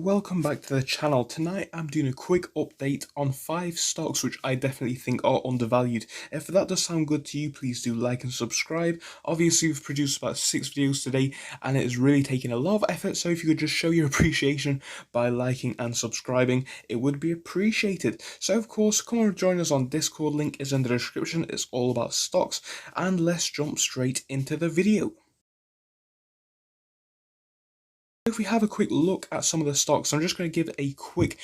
welcome back to the channel. Tonight I'm doing a quick update on 5 stocks which I definitely think are undervalued. If that does sound good to you, please do like and subscribe. Obviously we've produced about 6 videos today and it has really taken a lot of effort, so if you could just show your appreciation by liking and subscribing, it would be appreciated. So of course, come and join us on Discord, link is in the description. It's all about stocks, and let's jump straight into the video. If we have a quick look at some of the stocks, I'm just going to give a quick,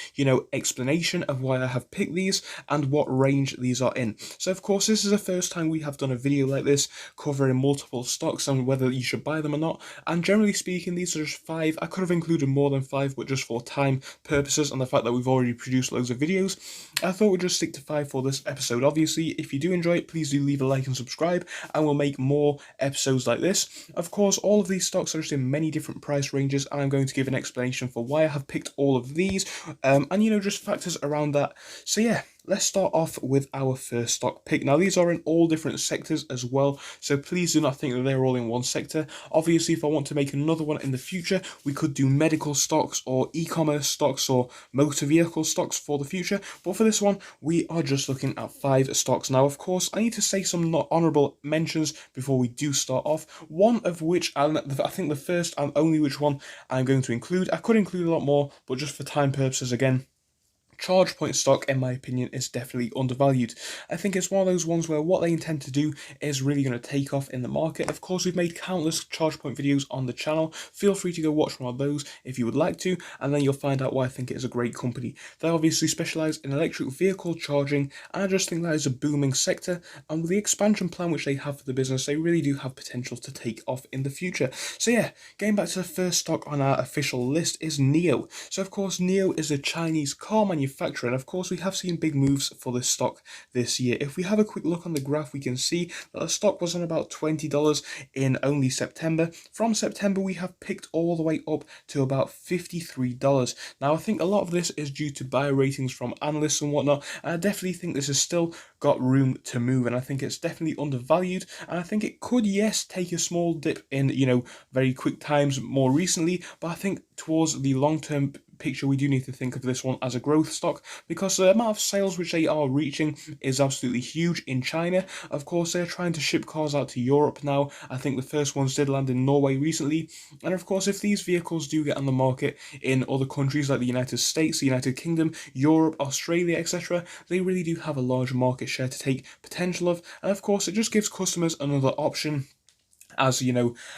explanation of why I have picked these and what range these are in. So of course, this is the first time we have done a video like this covering multiple stocks and whether you should buy them or not. And generally speaking, these are just 5. I could have included more than 5, but just for time purposes and the fact that we've already produced loads of videos, I thought we'd just stick to 5 for this episode. Obviously, if you do enjoy it, please do leave a like and subscribe, and we'll make more episodes like this. Of course, all of these stocks are just in many different price ranges, and I'm going to give an explanation for why I have picked all of these, and just factors around that. So yeah, let's start off with our first stock pick. Now, these are in all different sectors as well, so please do not think that they're all in one sector. Obviously, if I want to make another one in the future, we could do medical stocks or e-commerce stocks or motor vehicle stocks for the future, but for this one, we are just looking at 5 stocks. Now, of course, I need to say some not honorable mentions before we do start off, one of which, and I think the first and only which one I'm going to include. I could include a lot more, but just for time purposes again, ChargePoint stock, in my opinion, is definitely undervalued. I think it's one of those ones where what they intend to do is really going to take off in the market. Of course, we've made countless ChargePoint videos on the channel. Feel free to go watch one of those if you would like to, and then you'll find out why I think it is a great company. They obviously specialize in electric vehicle charging, and I just think that is a booming sector, and with the expansion plan which they have for the business, they really do have potential to take off in the future. So yeah, getting back to the first stock on our official list is NIO. So of course, NIO is a Chinese car manufacturer, and of course we have seen big moves for this stock this year. If we have a quick look on the graph, we can see that the stock was on about $20 in only September. From September, we have picked all the way up to about $53. Now, I think a lot of this is due to buy ratings from analysts and whatnot, and I definitely think this has still got room to move, and I think it's definitely undervalued, and I think it could, yes, take a small dip in, very quick times more recently, but I think towards the long-term picture, we do need to think of this one as a growth stock, because the amount of sales which they are reaching is absolutely huge in China. Of course, they're trying to ship cars out to Europe now. I think the first ones did land in Norway recently, and of course, if these vehicles do get on the market in other countries like the United States, the United Kingdom, Europe, Australia, etc., they really do have a large market share to take potential of, and of course, it just gives customers another option. As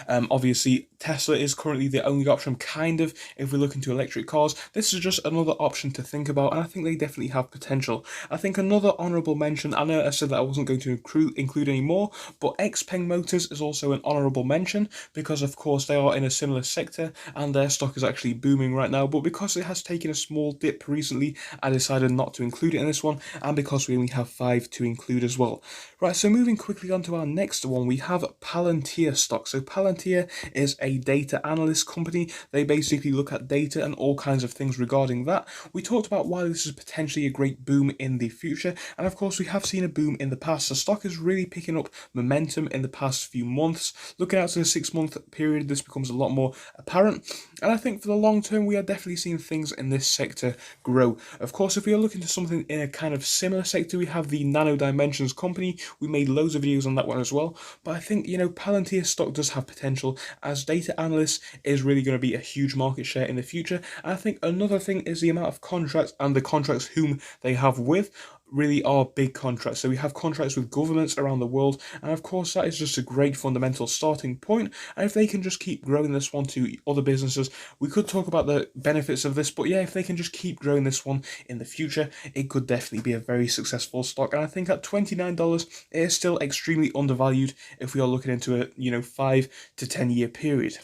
obviously Tesla is currently the only option, kind of, if we look into electric cars. This is just another option to think about, and I think they definitely have potential. I think another honourable mention, I know I said that I wasn't going to include any more, but XPeng Motors is also an honourable mention, because of course they are in a similar sector and their stock is actually booming right now, but because it has taken a small dip recently, I decided not to include it in this one, and because we only have 5 to include as well. Right, so moving quickly on to our next one, we have Palantir stock. So Palantir is a data analyst company. They basically look at data and all kinds of things regarding that. We talked about why this is potentially a great boom in the future, and of course we have seen a boom in the past. The stock is really picking up momentum in the past few months. Looking out to the 6-month period, this becomes a lot more apparent, and I think for the long term we are definitely seeing things in this sector grow. Of course, if we are looking to something in a kind of similar sector, we have the Nano Dimensions company. We made loads of videos on that one as well, but I think Palantir stock does have potential, as data analysts is really going to be a huge market share in the future. And I think another thing is the amount of contracts, and the contracts whom they have with really are big contracts. So we have contracts with governments around the world, and of course that is just a great fundamental starting point. And if they can just keep growing this one to other businesses, we could talk about the benefits of this, but yeah, if they can just keep growing this one in the future, it could definitely be a very successful stock. And I think at $29 it is still extremely undervalued if we are looking into a 5 to 10 year period.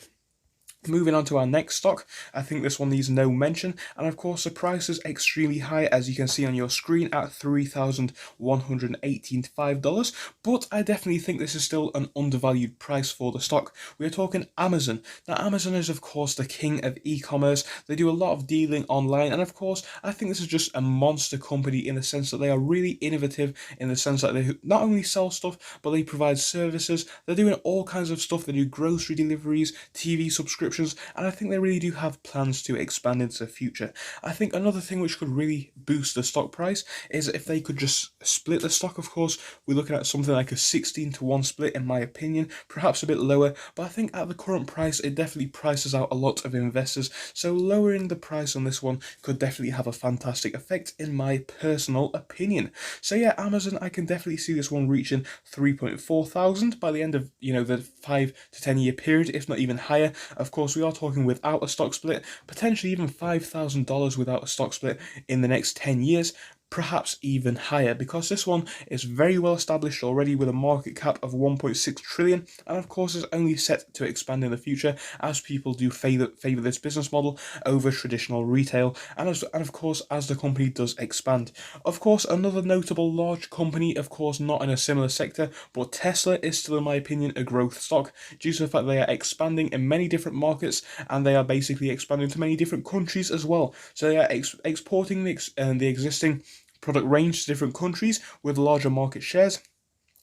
Moving on to our next stock, I think this one needs no mention, and of course the price is extremely high, as you can see on your screen, at $3,185, but I definitely think this is still an undervalued price for the stock. We are talking Amazon. Now, Amazon is of course the king of e-commerce. They do a lot of dealing online, and of course I think this is just a monster company in the sense that they are really innovative, in the sense that they not only sell stuff, but they provide services. They're doing all kinds of stuff. They do grocery deliveries, TV subscriptions, subscriptions, and I think they really do have plans to expand into the future. I think another thing which could really boost the stock price is if they could just split the stock. Of course, we're looking at something like a 16-to-1 split in my opinion, perhaps a bit lower, but I think at the current price it definitely prices out a lot of investors, so lowering the price on this one could definitely have a fantastic effect in my personal opinion. So yeah, Amazon, I can definitely see this one reaching 3.4 thousand by the end of, the 5 to 10 year period, if not even higher. Of course, we are talking without a stock split, potentially even $5,000 without a stock split in the next 10 years. Perhaps even higher, because this one is very well established already with a market cap of 1.6 trillion, and of course is only set to expand in the future as people do favor this business model over traditional retail, and of course as the company does expand. Of course, another notable large company, of course not in a similar sector, but Tesla is still in my opinion a growth stock due to the fact they are expanding in many different markets, and they are basically expanding to many different countries as well. So they are exporting the existing product range to different countries with larger market shares,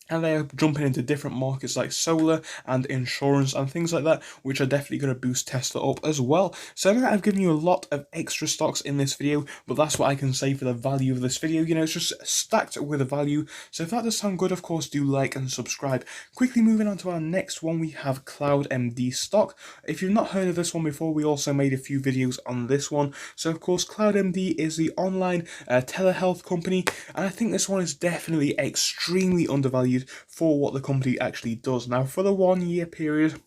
and they are jumping into different markets like solar and insurance and things like that, which are definitely going to boost Tesla up as well. So now I've given you a lot of extra stocks in this video, but that's what I can say for the value of this video. It's just stacked with a value. So if that does sound good, of course, do like and subscribe. Quickly moving on to our next one, we have CloudMD stock. If you've not heard of this one before, we also made a few videos on this one. So of course, CloudMD is the online telehealth company, and I think this one is definitely extremely undervalued for what the company actually does. Now, for the 1 year period,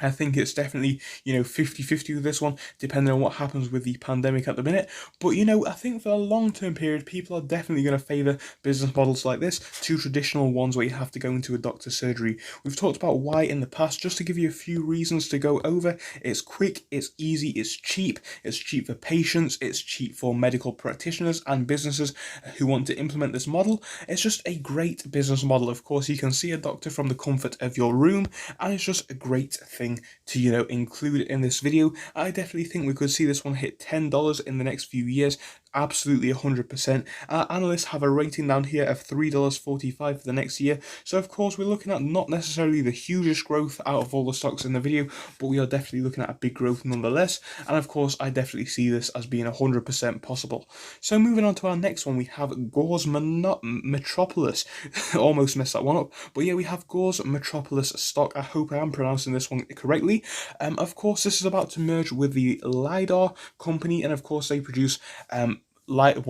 I think it's definitely, 50-50 with this one, depending on what happens with the pandemic at the minute. But, I think for a long-term period, people are definitely going to favour business models like this to traditional ones where you have to go into a doctor's surgery. We've talked about why in the past, just to give you a few reasons to go over. It's quick, it's easy, it's cheap for patients, it's cheap for medical practitioners and businesses who want to implement this model. It's just a great business model. Of course, you can see a doctor from the comfort of your room, and it's just a great thing to include in this video. I definitely think we could see this one hit $10 in the next few years. Absolutely 100%. Analysts have a rating down here of $3.45 for the next year. So of course we're looking at not necessarily the hugest growth out of all the stocks in the video, but we are definitely looking at a big growth nonetheless. And of course I definitely see this as being 100% possible. So moving on to our next one, we have Gauze Metropolis. Almost messed that one up. But yeah, we have Gauze Metropolis stock. I hope I am pronouncing this one correctly. Of course, this is about to merge with the LiDAR company, and of course they produce LiDAR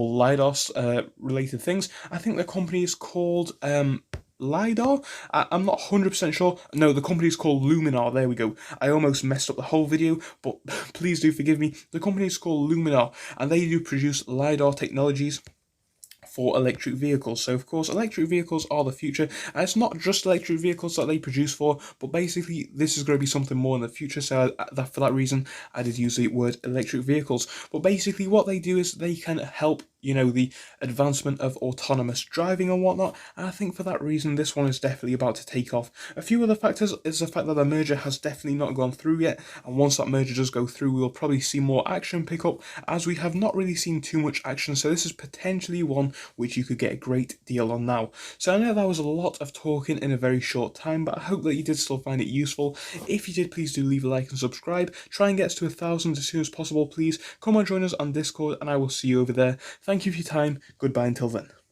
related things. I think the company is called LiDAR? I'm not 100% sure. No, the company is called Luminar. There we go. I almost messed up the whole video, but please do forgive me. The company is called Luminar, and they do produce LiDAR technologies for electric vehicles. So of course electric vehicles are the future, and it's not just electric vehicles that they produce for, but basically this is going to be something more in the future. So for that reason I did use the word electric vehicles. But basically what they do is they can help the advancement of autonomous driving and whatnot, and I think for that reason this one is definitely about to take off. A few other factors is the fact that the merger has definitely not gone through yet, and once that merger does go through we'll probably see more action pick up, as we have not really seen too much action. So this is potentially one which you could get a great deal on now. So I know that was a lot of talking in a very short time, but I hope that you did still find it useful. If you did, please do leave a like and subscribe. Try and get us to 1,000 as soon as possible, please. Come and join us on Discord, and I will see you over there. Thank you for your time. Goodbye until then.